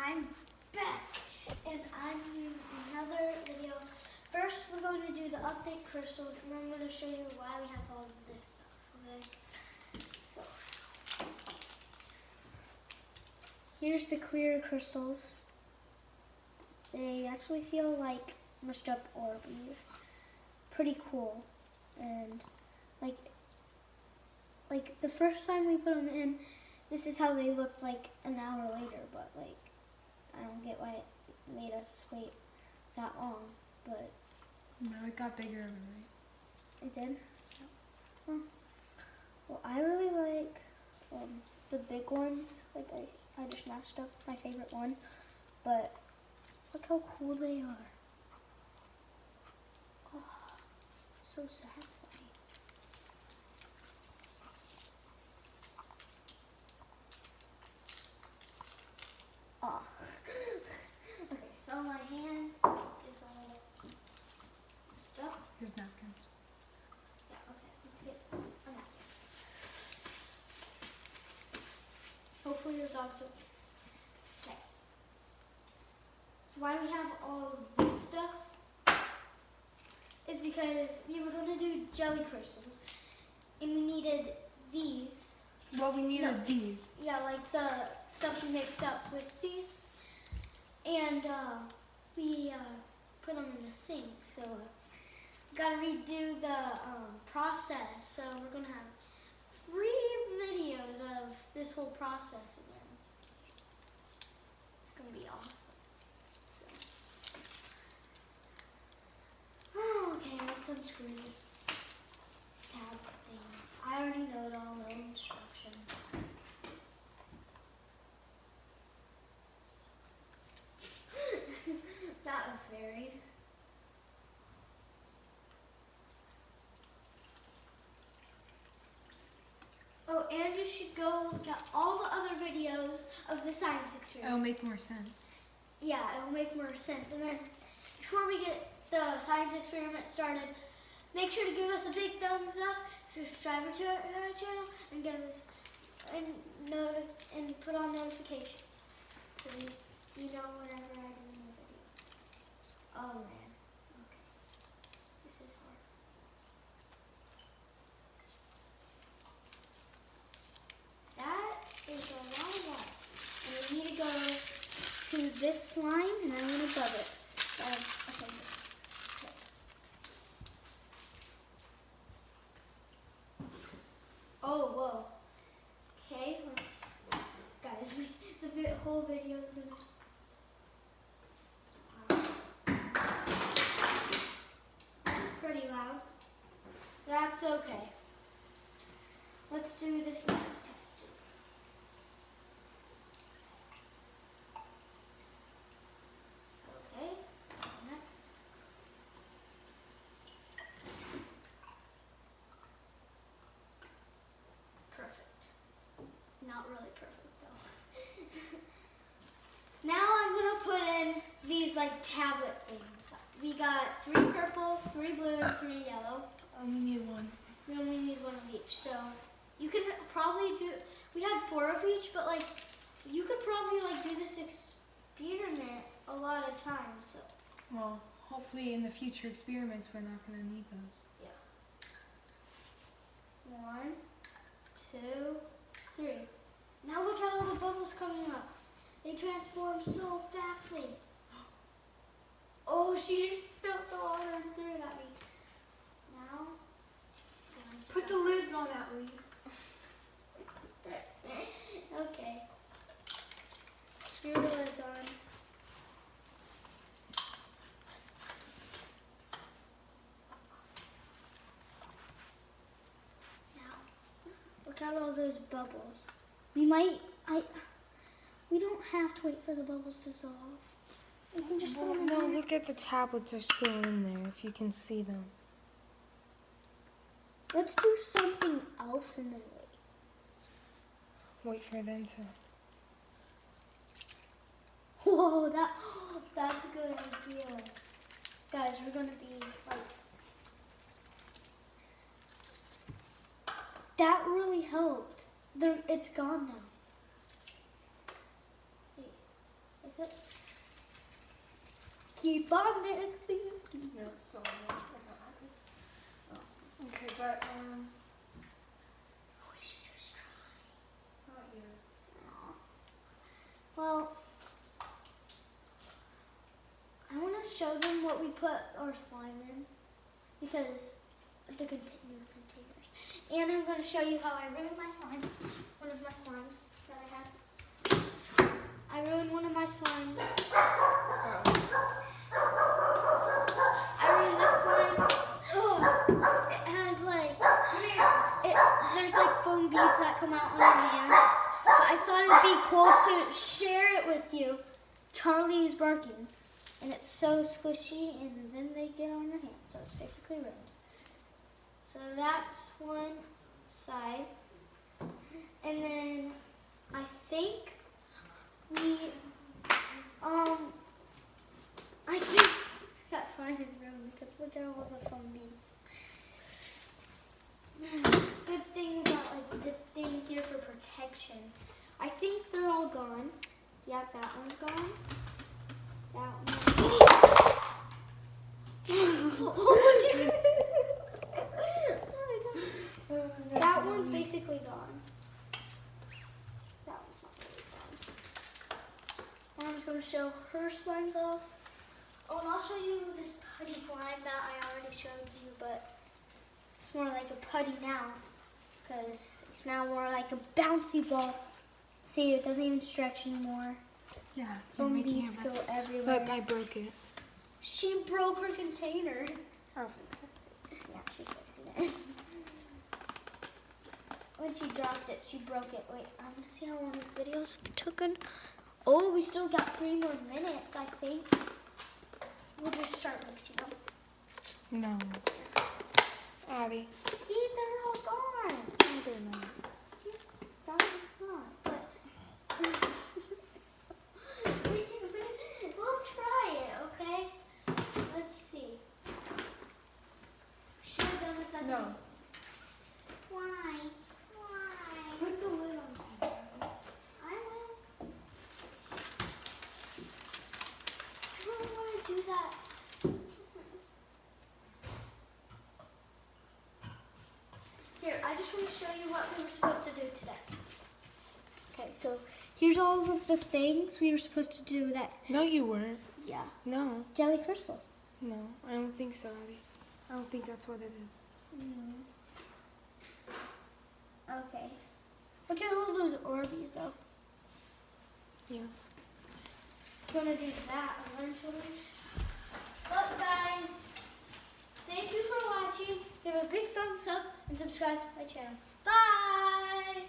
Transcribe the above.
I'm back, and I'm doing another video. First, we're going to do the update crystals, and then I'm going to show you why we have all of this stuff, okay? So, here's the clear crystals. They actually feel like mushed up Orbeez. Pretty cool, and like the first time we put them in, this is how they looked like an hour later, but like, I don't get why it made us wait that long, but... No, it got bigger overnight. It did? Huh. Well, I really like the big ones. Like, I just matched up my favorite one, but look how cool they are. Oh, so satisfying. Oh. Okay, so my hand is all messed up. Here's napkins. Yeah, okay, let's get a napkin. Hopefully your dog's okay. Okay. So why we have all this stuff is because we were going to do jelly crystals, and we needed these. Well, we needed these. Yeah, like the stuff we mixed up with these. And we put them in the sink, so gotta redo the process. So we're gonna have 3 videos of this whole process again. It's gonna be awesome. So, okay, let's unscrew these tab things. I already know it all, no instructions. That was scary. Oh, and you should go to all the other videos of the science experiment. It'll make more sense. Yeah, it'll make more sense. And then before we get the science experiment started, make sure to give us a big thumbs up, subscribe to our channel, and give us and put on notifications so you know whenever I do a new video. Oh man, okay, this is hard. That is a lot of water. And we need to go to this line, and I want to rub it. Okay, good. Oh, whoa. Okay, let's, guys, like the whole video is gonna... That's pretty loud. That's okay. Let's do this next test tube. Okay, next. Perfect. Not really perfect though. Now I'm gonna put in these like tablet things. We got 3 purple, 3 blue, and 3 yellow. We need one. We only need 1 of each, so you could probably do, we had 4 of each, but like, you could probably like do this experiment a lot of times, so. Well, hopefully in the future experiments we're not going to need those. Yeah. 1, 2, 3. Now look at all the bubbles coming up. They transform so fastly. Oh, she just spilled the water and threw it at me. Now, Put the lids on at least. okay. Screw the lids on. Now, look at all those bubbles. We don't have to wait for the bubbles to dissolve. We can just put them in No, there. look at the tablets are still in there if you can see them. Let's do something else and then wait. Wait for them to. Whoa, that's a good idea. Guys, we're gonna be like, that really helped. It's gone now. Wait, is That's it. Keep on mixing. No, it's so good. That's not happy. Oh. Okay, but We should just try. not you. Well, I want to show them what we put our slime in because the new containers. And I'm going to show you how I ruined my slime. One of my slimes that I had. I ruined one of my slimes. I ruined this slime. Oh, it has like, there's like foam beads that come out on your hand. But I thought it'd be cool to share it with you. Charlie is barking. And it's so squishy, and then they get on your hand. So it's basically ruined. So that's one side. And then I think I think that slime is ruined because look at all the foam beads. Good thing about like this thing here for protection. I think they're all gone. Yeah, that one's gone. That one. That one's basically gone. That one's not really gone. I'm just going to show her slimes off. Oh, and I'll show you this putty slime that I already showed you, but it's more like a putty now because it's now more like a bouncy ball. See, it doesn't even stretch anymore. Yeah, you're Foam making beads it go back. everywhere. Look, I broke it. She broke her container. I'll fix it. Yeah, she's fixing it. When she dropped it, she broke it. Wait, I want to see how long this video's taken. Oh, we still got 3 more minutes, I think. We'll just start mixing them. No. Abby. See, they're all gone. No, they're not. Yes, that is not. But we'll try it, okay? Let's see. Should have done this at the No. Why? Why? Put the lid on. I will. I don't want to do that. Here, I just want to show you what we were supposed to do today. Okay, so here's all of the things we were supposed to do that, No, you weren't. yeah, No. jelly crystals. No, I don't think so, Abby. I don't think that's what it is. Okay. Look at all those Orbeez, though. Yeah. I'm going to do that eventually. But guys, thank you for watching. Give a big thumbs up and subscribe to my channel. Bye!